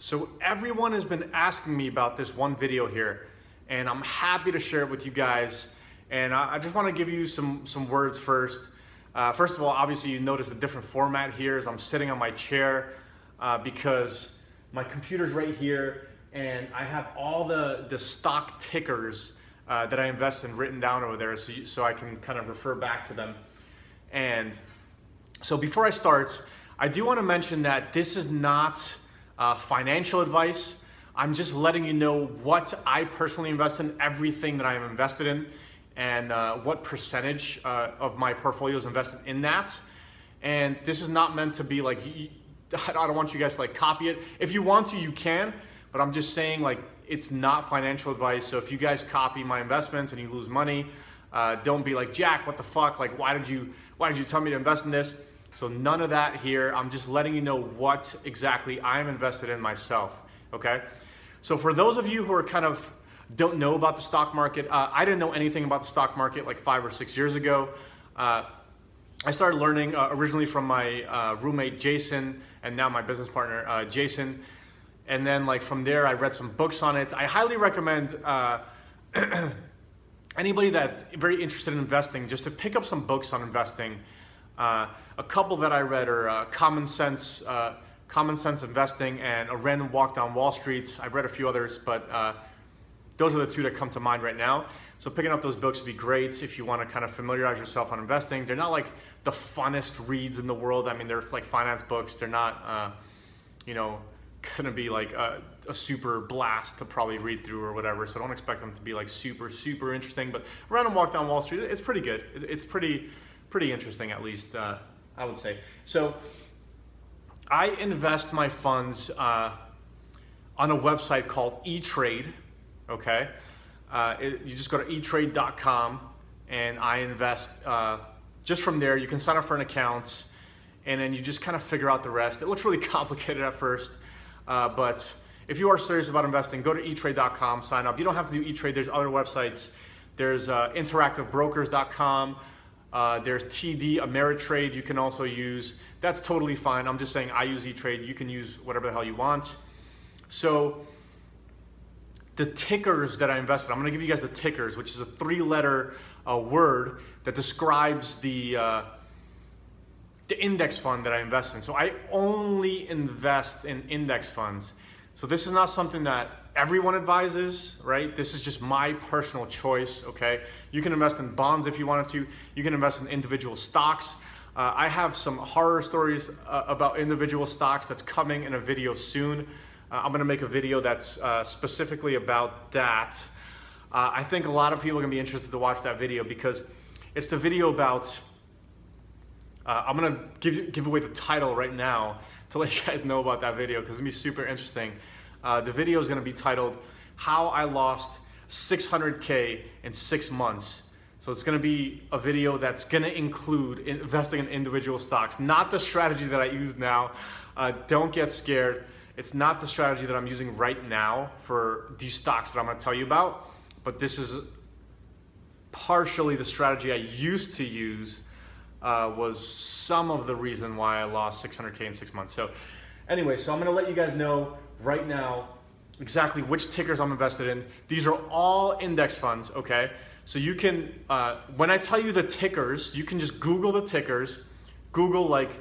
So everyone has been asking me about this one video here, and I'm happy to share it with you guys. And I just want to give you some words first. First of all, obviously you notice a different format here as I'm sitting on my chair because my computer's right here and I have all the stock tickers that I invest in written down over there so I can kind of refer back to them. And so before I start, I do want to mention that this is not financial advice. I'm just letting you know what I personally invest in, everything that I am invested in, and what percentage of my portfolio is invested in that. And this is not meant to be like, I don't want you guys to like copy it. If you want to, you can, but I'm just saying like it's not financial advice. So if you guys copy my investments and you lose money, don't be like, Jack, what the fuck? Like, why did you tell me to invest in this? So none of that here. I'm just letting you know what exactly I'm invested in myself, okay? So for those of you who are kind of don't know about the stock market, I didn't know anything about the stock market like 5 or 6 years ago. I started learning originally from my roommate Jason, and now my business partner Jason. And then like from there, I read some books on it. I highly recommend anybody that's very interested in investing just to pick up some books on investing. A couple that I read are Common Sense Investing and A Random Walk Down Wall Street. I've read a few others, but those are the two that come to mind right now. So picking up those books would be great if you want to kind of familiarize yourself on investing. They're not like the funnest reads in the world. I mean, they're like finance books. They're not, you know, gonna be like a super blast to probably read through or whatever. So don't expect them to be like super interesting. But A Random Walk Down Wall Street, it's pretty good. It's pretty interesting, at least I would say. So I invest my funds on a website called E-Trade. Okay, you just go to etrade.com and I invest just from there. You can sign up for an account and then you just kind of figure out the rest. It looks really complicated at first, but if you are serious about investing, go to etrade.com, sign up. You don't have to do E-Trade. There's other websites. There's interactivebrokers.com. There's TD Ameritrade you can also use. That's totally fine. I'm just saying I use E-Trade. You can use whatever the hell you want. So the tickers that I invested, I'm going to give you guys the tickers, which is a 3-letter word that describes the index fund that I invest in. So I only invest in index funds. So this is not something that everyone advises, right? This is just my personal choice, okay? You can invest in bonds if you wanted to. You can invest in individual stocks. I have some horror stories about individual stocks that's coming in a video soon. I'm gonna make a video that's specifically about that. I think a lot of people are gonna be interested to watch that video because it's the video about, I'm gonna give away the title right now to let you guys know about that video because it's gonna be super interesting. The video is gonna be titled, How I Lost 600K in 6 months. So it's gonna be a video that's gonna include investing in individual stocks, not the strategy that I use now. Don't get scared. It's not the strategy that I'm using right now for these stocks that I'm gonna tell you about, but this is partially the strategy I used to use was some of the reason why I lost 600K in 6 months. So anyway, so I'm gonna let you guys know right now exactly which tickers I'm invested in. These are all index funds, okay? So you can, when I tell you the tickers, you can just Google the tickers. Google like,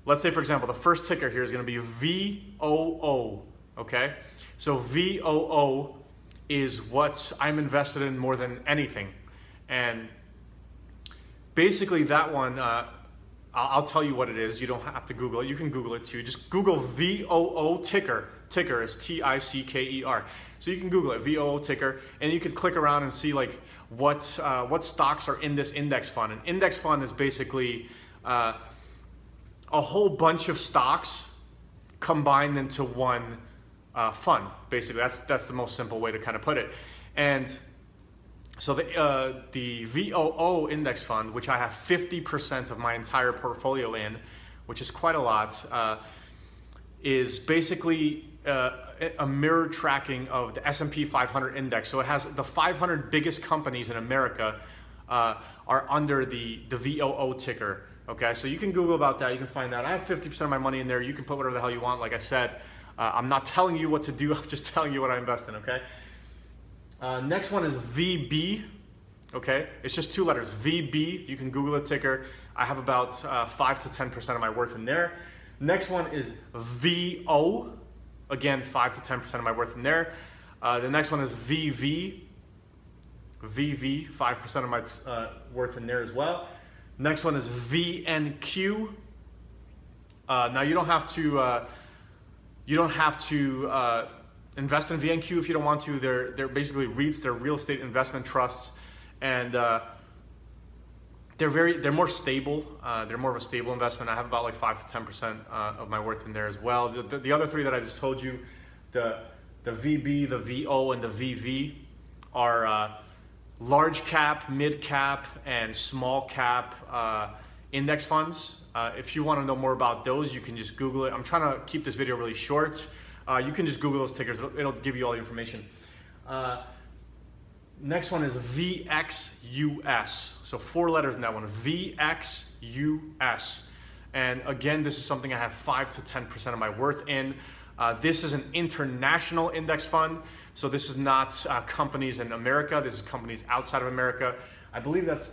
let's say for example, the first ticker here is gonna be VOO, okay? So VOO is what I'm invested in more than anything. And basically that one, I'll tell you what it is. You don't have to Google it. You can Google it too. Just Google VOO ticker. Ticker is T-I-C-K-E-R. So you can Google it, VOO ticker, and you could click around and see like what stocks are in this index fund. An index fund is basically a whole bunch of stocks combined into one fund. Basically, that's the most simple way to kind of put it. And so the VOO index fund, which I have 50% of my entire portfolio in, which is quite a lot, is basically a mirror tracking of the S&P 500 index. So it has the 500 biggest companies in America are under the VOO ticker. Okay, so you can Google about that. You can find that. I have 50% of my money in there. You can put whatever the hell you want, like I said. I'm not telling you what to do, I'm just telling you what I invest in, okay? Next one is VB, okay? It's just 2 letters, VB. You can Google the ticker. I have about 5 to 10% of my worth in there. Next one is VO. Again, 5 to 10% of my worth in there. The next one is VV. VV, 5% of my worth in there as well. Next one is VNQ. Now you don't have to invest in VNQ if you don't want to. They're basically REITs. They're real estate investment trusts, and they're more stable. They're more of a stable investment. I have about like 5 to 10% of my worth in there as well. The other 3 that I just told you, the VB, the VO, and the VV are large cap, mid cap, and small cap index funds. If you want to know more about those, you can just Google it. I'm trying to keep this video really short. You can just Google those tickers. It'll give you all the information. Next one is VXUS. So 4 letters in that one, VXUS. And again, this is something I have 5 to 10% of my worth in. This is an international index fund. So this is not companies in America. This is companies outside of America. I believe that's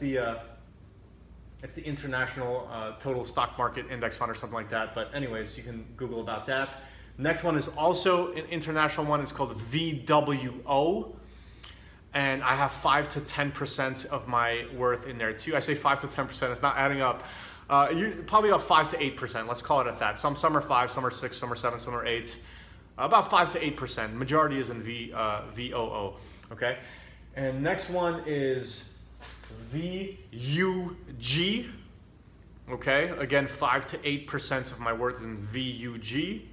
it's the International Total Stock Market Index Fund or something like that. But anyways, you can Google about that. Next one is also an international one. It's called VWO. And I have 5 to 10% of my worth in there too. I say 5 to 10%, it's not adding up. Probably about 5 to 8%, let's call it at that. Some are 5, some are 6, some are 7, some are 8. About 5 to 8%. Majority is in VOO, okay? And next one is VUG, okay? Again, 5 to 8% of my worth is in VUG.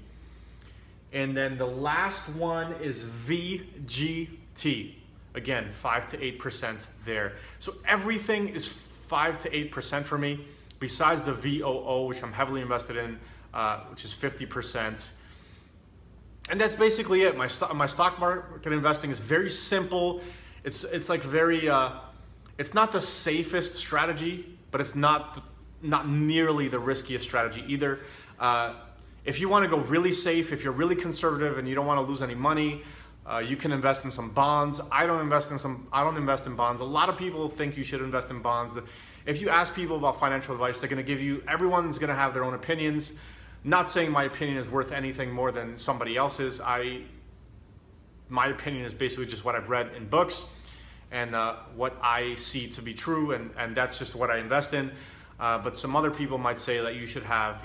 And then the last one is VGT. Again, 5 to 8% there. So everything is 5 to 8% for me, besides the VOO, which I'm heavily invested in, which is 50%. And that's basically it. My stock market investing is very simple. It's like very, it's not the safest strategy, but it's not nearly the riskiest strategy either. If you want to go really safe, if you're really conservative and you don't want to lose any money, you can invest in some bonds. I don't invest in bonds. A lot of people think you should invest in bonds. If you ask people about financial advice, they're going to give you, everyone's going to have their own opinions. Not saying my opinion is worth anything more than somebody else's. My opinion is basically just what I've read in books and what I see to be true, and that's just what I invest in. But some other people might say that you should have,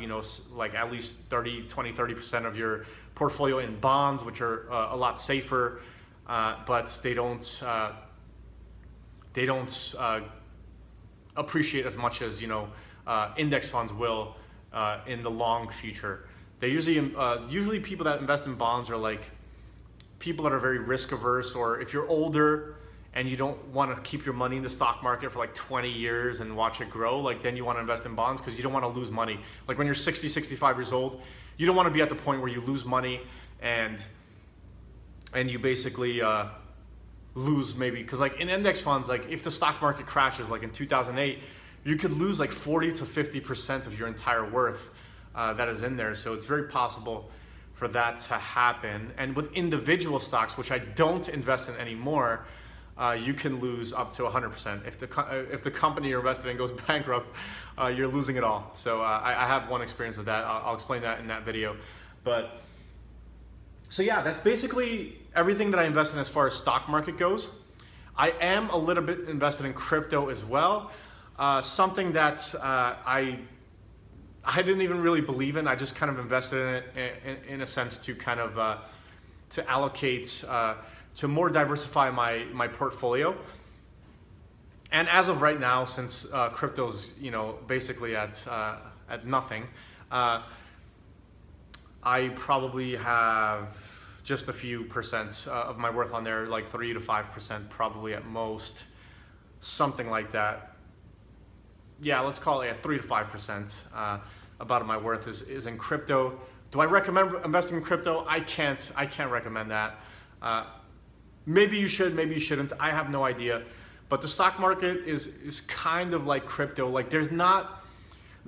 like at least 30% of your portfolio in bonds, which are a lot safer, but they don't appreciate as much as index funds will in the long future. They usually people that invest in bonds are like people that are very risk averse, or if you're older and you don't want to keep your money in the stock market for like 20 years and watch it grow, like then you want to invest in bonds because you don't want to lose money. Like when you're 60, 65 years old, you don't want to be at the point where you lose money and you basically lose maybe, because like in index funds, like if the stock market crashes like in 2008, you could lose like 40 to 50% of your entire worth that is in there. So it's very possible for that to happen. And with individual stocks, which I don't invest in anymore, you can lose up to 100%. If the company you're invested in goes bankrupt, you're losing it all. So I have one experience with that. I'll explain that in that video. But so yeah, that's basically everything that I invest in as far as stock market goes. I am a little bit invested in crypto as well. Something that I didn't even really believe in. I just kind of invested in it in a sense to kind of to allocate to more diversify my portfolio. And as of right now, since crypto's basically at nothing, I probably have just a few percent of my worth on there, like 3 to 5% probably at most, something like that. Yeah, let's call it 3 to 5% about my worth is in crypto. Do I recommend investing in crypto? I can't recommend that. Maybe you should, maybe you shouldn't. I have no idea. But the stock market is kind of like crypto. Like there's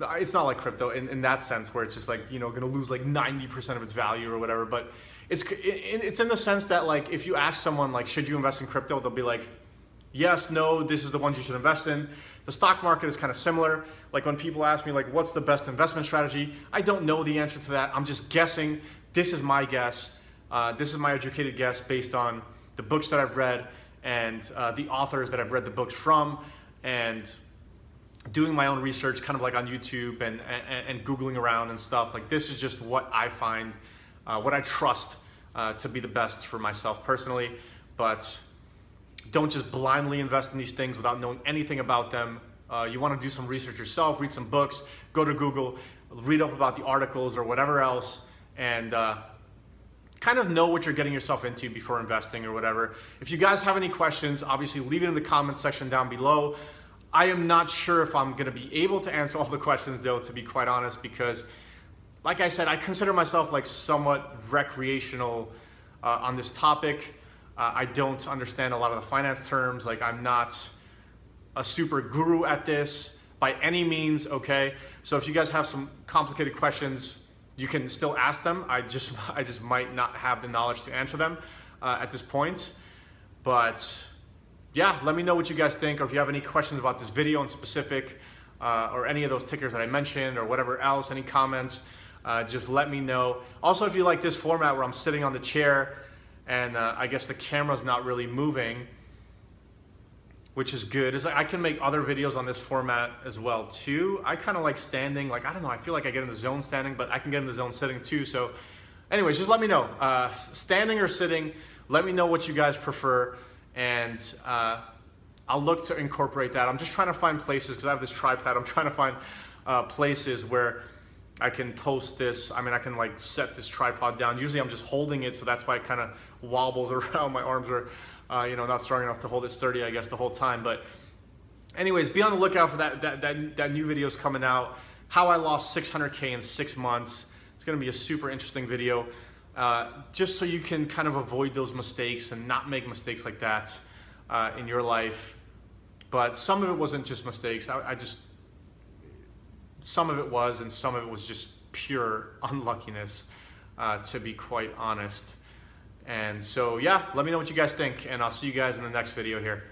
it's not like crypto in that sense where it's just like, you know, gonna lose like 90% of its value or whatever, but it's in the sense that like if you ask someone like, should you invest in crypto, they'll be like, yes, no, this is the ones you should invest in. The stock market is kind of similar. Like when people ask me like, what's the best investment strategy? I don't know the answer to that. I'm just guessing. This is my guess. This is my educated guess based on the books that I've read and the authors that I've read the books from, and doing my own research kind of like on YouTube and Googling around and stuff. Like this is just what I find, what I trust to be the best for myself personally. But don't just blindly invest in these things without knowing anything about them. You want to do some research yourself, read some books, go to Google, read up about the articles or whatever else, and kind of know what you're getting yourself into before investing or whatever. If you guys have any questions, obviously leave it in the comments section down below. I am not sure if I'm going to be able to answer all the questions though, to be quite honest, because like I said, I consider myself like somewhat recreational on this topic. I don't understand a lot of the finance terms. Like I'm not a super guru at this by any means, okay? So if you guys have some complicated questions, you can still ask them. I just might not have the knowledge to answer them at this point. But yeah, let me know what you guys think, or if you have any questions about this video in specific, or any of those tickers that I mentioned, or whatever else, any comments, just let me know. Also, if you like this format where I'm sitting on the chair and I guess the camera's not really moving, which is good. I can make other videos on this format as well too. I kind of like standing, like, I don't know, I feel like I get in the zone standing, but I can get in the zone sitting too. So anyways, just let me know, standing or sitting, let me know what you guys prefer, and I'll look to incorporate that. I'm just trying to find places, because I have this tripod, I'm trying to find places where I can post this. I mean, I can like set this tripod down. Usually I'm just holding it, so that's why it kind of wobbles around. My arms are, you know, not strong enough to hold it sturdy, I guess, the whole time. But anyways, be on the lookout for that new video's coming out. How I lost 600K in 6 months. It's gonna be a super interesting video, just so you can kind of avoid those mistakes and not make mistakes like that in your life. But some of it wasn't just mistakes. Some of it was, and some of it was just pure unluckiness, to be quite honest. And so, yeah, let me know what you guys think, and I'll see you guys in the next video here.